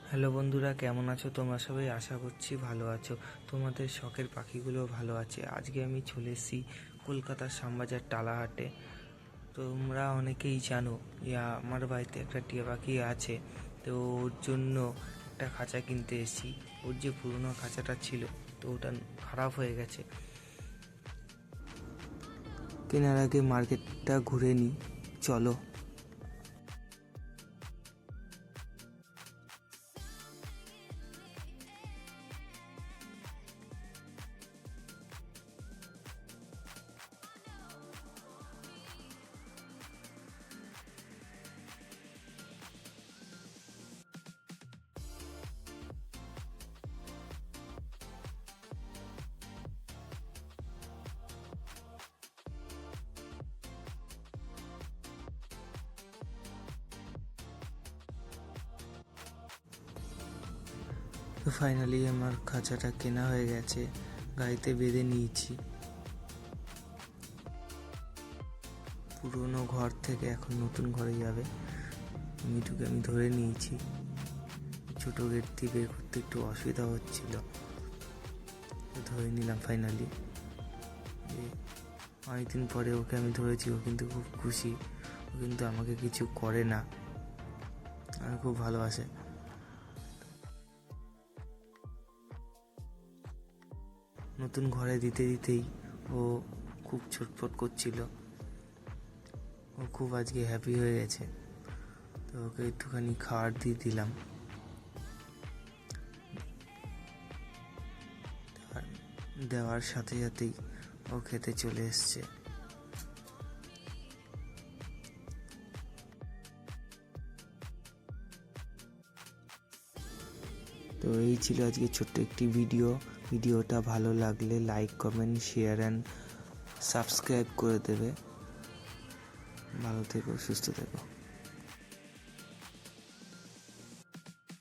Hello বন্ধুরা, কেমন আছো তোমরা সবাই? আশা করছি ভালো আছো। তোমাদের শখের পাখিগুলো ভালো আছে। আজকে আমি চলে এসেছি কলকাতার শ্যামবাজার টালাহাটে। তোমরা অনেকেই জানো আমার বাড়িতে একটা টিয়া পাখি আছে। তো ওর জন্য একটা খাঁচা কিনতে এসেছি। ওর যে পুরনো খাঁচাটা ছিল তো ওটা খারাপ হয়ে গেছে। কেনার আগে মার্কেটটা ঘুরে নিই, চলো। তো ফাইনালি আমার খাঁচাটা কেনা হয়ে গেছে, গাড়িতে বেঁধে নিয়েছি। পুরনো ঘর থেকে এখন নতুন ঘরে যাবে। মিঠুকে আমি ধরে নিয়েছি। ছোটো গেট দিয়ে বের করতে একটু অসুবিধা হচ্ছিল, ধরে নিলাম ফাইনালি। অনেকদিন পরে ওকে আমি ধরেছি। ও কিন্তু খুব খুশি। ও কিন্তু আমাকে কিছু করে না, আর খুব ভালোবাসে। নতুন ঘরে দিতে দিতেই ও খুব ছটফট করছিল। ও খুব আজকে হ্যাপি হয়ে গেছে। তো ওকে একটুখানি খাবার দিয়ে দিলাম। দেওয়ার সাথে সাথেই ও খেতে চলে এসছে। তো এই ছিল আজকে ছোট্ট একটি ভিডিওটা ভালো লাগলে like, comment, share and subscribe করে দেবে। ভালো থেকো, সুস্থ থেকো।